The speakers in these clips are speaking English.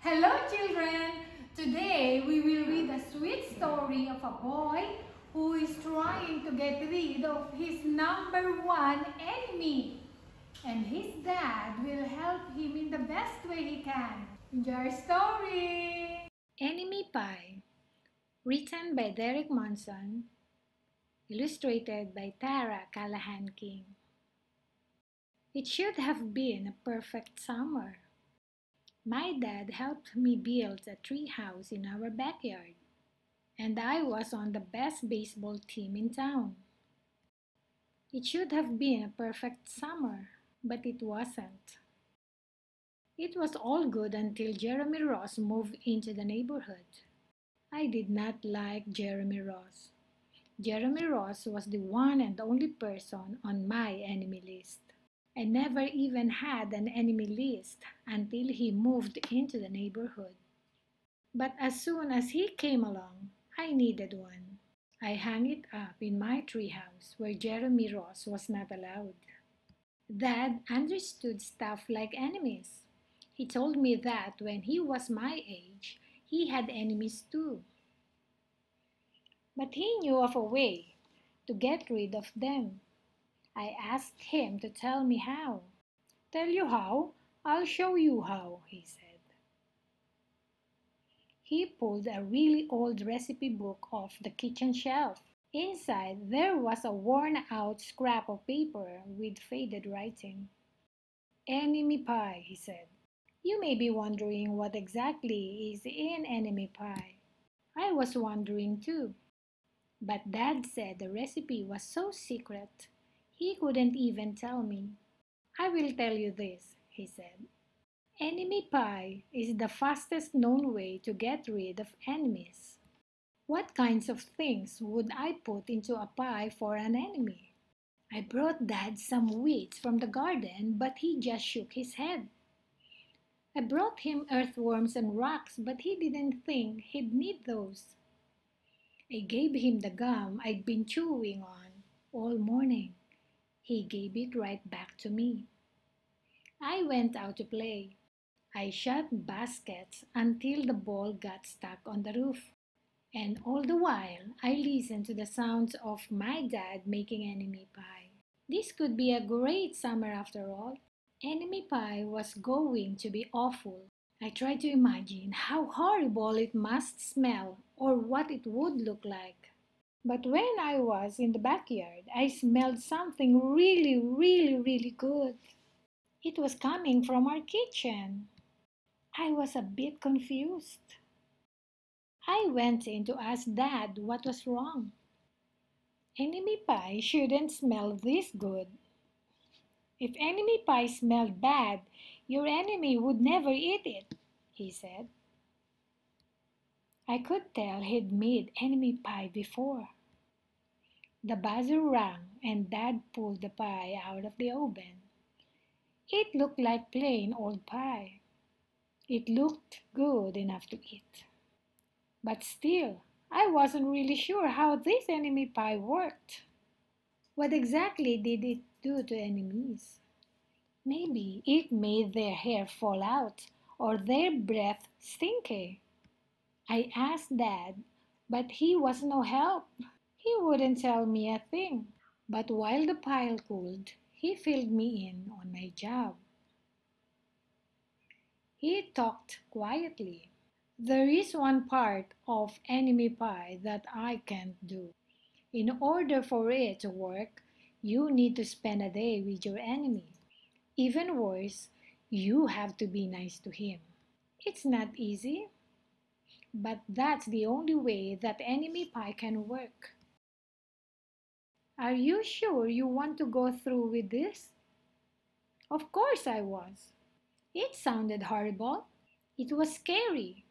Hello children! Today we will read a sweet story of a boy who is trying to get rid of his number one enemy. And his dad will help him in the best way he can. Enjoy our story! Enemy Pie, written by Derek Monson, illustrated by Tara Callahan King. It should have been a perfect summer. My dad helped me build a tree house in our backyard, and I was on the best baseball team in town. It should have been a perfect summer, but it wasn't. It was all good until Jeremy Ross moved into the neighborhood. I did not like Jeremy Ross. Jeremy Ross was the one and only person on my enemy list. I never even had an enemy list until he moved into the neighborhood. But as soon as he came along, I needed one. I hung it up in my treehouse where Jeremy Ross was not allowed. Dad understood stuff like enemies. He told me that when he was my age, he had enemies too. But he knew of a way to get rid of them. I asked him to tell me how. "Tell you how? I'll show you how," he said. He pulled a really old recipe book off the kitchen shelf. Inside, there was a worn-out scrap of paper with faded writing. "Enemy pie," he said. "You may be wondering what exactly is in enemy pie." I was wondering too. But Dad said the recipe was so secret, he couldn't even tell me. "I will tell you this," he said. "Enemy pie is the fastest known way to get rid of enemies." What kinds of things would I put into a pie for an enemy? I brought Dad some weeds from the garden, but he just shook his head. I brought him earthworms and rocks, but he didn't think he'd need those. I gave him the gum I'd been chewing on all morning. He gave it right back to me. I went out to play. I shot baskets until the ball got stuck on the roof. And all the while, I listened to the sounds of my dad making enemy pie. This could be a great summer after all. Enemy pie was going to be awful. I tried to imagine how horrible it must smell or what it would look like. But when I was in the backyard, I smelled something really good. It was coming from our kitchen. I was a bit confused. I went in to ask Dad what was wrong. "Enemy pie shouldn't smell this good. If enemy pie smelled bad, your enemy would never eat it," he said. I could tell he'd made enemy pie before. The buzzer rang and Dad pulled the pie out of the oven. It looked like plain old pie. It looked good enough to eat. But still, I wasn't really sure how this enemy pie worked. What exactly did it do to enemies? Maybe it made their hair fall out or their breath stinky. I asked Dad, but he was no help. He wouldn't tell me a thing. But while the pile cooled, he filled me in on my job. He talked quietly. "There is one part of enemy pie that I can't do. In order for it to work, you need to spend a day with your enemy. Even worse, you have to be nice to him. It's not easy, but that's the only way that enemy pie can work. Are you sure you want to go through with this?" Of course I was. It sounded horrible. It was scary,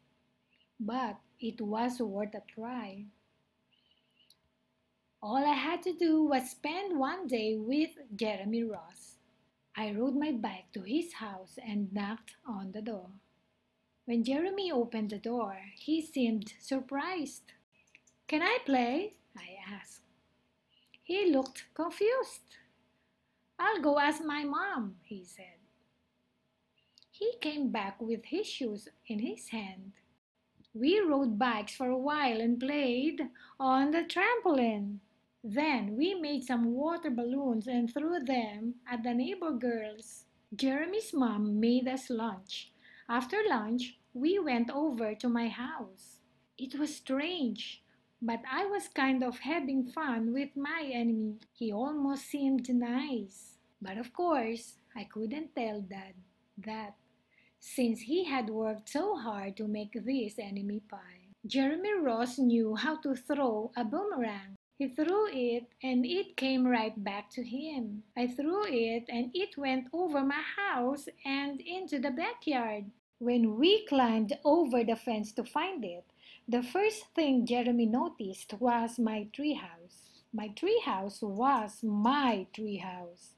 but it was worth a try. All I had to do was spend one day with Jeremy Ross. I rode my bike to his house and knocked on the door. When Jeremy opened the door, he seemed surprised. "Can I play?" I asked. He looked confused. "I'll go ask my mom," he said. He came back with his shoes in his hand. We rode bikes for a while and played on the trampoline. Then we made some water balloons and threw them at the neighbor girls. Jeremy's mom made us lunch. After lunch, we went over to my house. It was strange, but I was kind of having fun with my enemy. He almost seemed nice. But of course, I couldn't tell Dad that, since he had worked so hard to make this enemy pie. Jeremy Ross knew how to throw a boomerang. He threw it and it came right back to him. I threw it and it went over my house and into the backyard. When we climbed over the fence to find it, the first thing Jeremy noticed was my treehouse. My treehouse was my treehouse.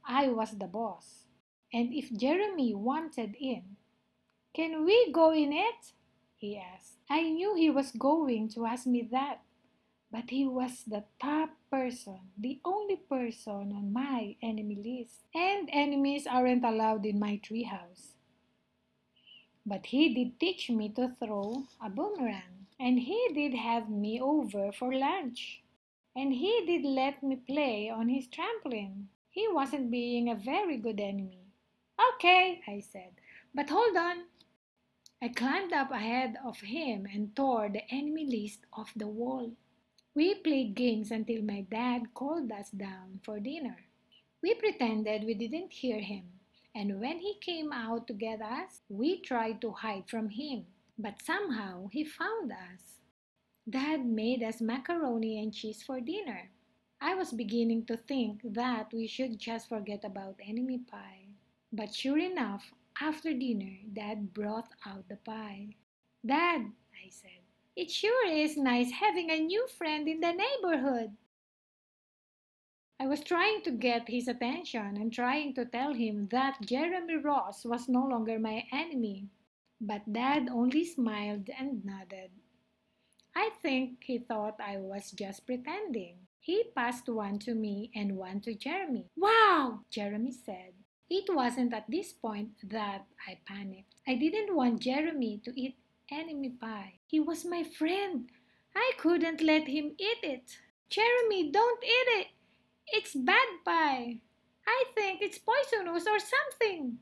I was the boss. And if Jeremy wanted in, "Can we go in it?" he asked. I knew he was going to ask me that, but he was the top person, the only person on my enemy list. And enemies aren't allowed in my treehouse. But he did teach me to throw a boomerang. And he did have me over for lunch. And he did let me play on his trampoline. He wasn't being a very good enemy. "Okay," I said, "but hold on." I climbed up ahead of him and tore the enemy list off the wall. We played games until my dad called us down for dinner. We pretended we didn't hear him, and when he came out to get us, we tried to hide from him, but somehow he found us. Dad made us macaroni and cheese for dinner. I was beginning to think that we should just forget about enemy pie. But sure enough, after dinner, Dad brought out the pie. "Dad," I said, "it sure is nice having a new friend in the neighborhood." I was trying to get his attention and trying to tell him that Jeremy Ross was no longer my enemy. But Dad only smiled and nodded. I think he thought I was just pretending. He passed one to me and one to Jeremy. "Wow!" Jeremy said. It wasn't at this point that I panicked. I didn't want Jeremy to eat enemy pie. He was my friend. I couldn't let him eat it. "Jeremy, don't eat it. It's bad pie. I think it's poisonous or something."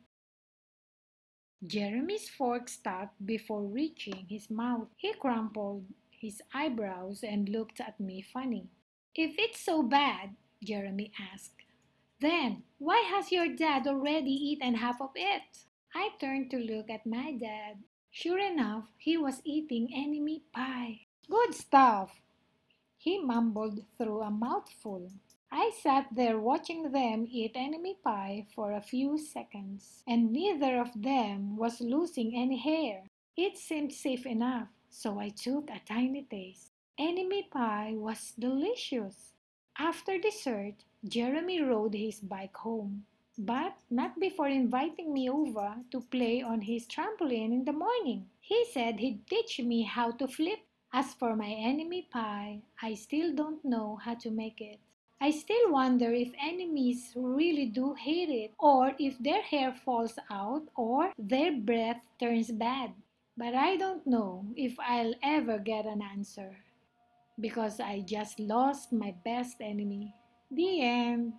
Jeremy's fork stopped before reaching his mouth. He crumpled his eyebrows and looked at me funny. "If it's so bad," Jeremy asked, "then why has your dad already eaten half of it?" I turned to look at my dad. Sure enough, he was eating enemy pie. "Good stuff," he mumbled through a mouthful. I sat there watching them eat enemy pie for a few seconds, and neither of them was losing any hair. It seemed safe enough, so I took a tiny taste. Enemy pie was delicious. After dessert, Jeremy rode his bike home, but not before inviting me over to play on his trampoline in the morning. He said he'd teach me how to flip. As for my enemy pie, I still don't know how to make it. I still wonder if enemies really do hate it, or if their hair falls out, or their breath turns bad. But I don't know if I'll ever get an answer, because I just lost my best enemy. The end.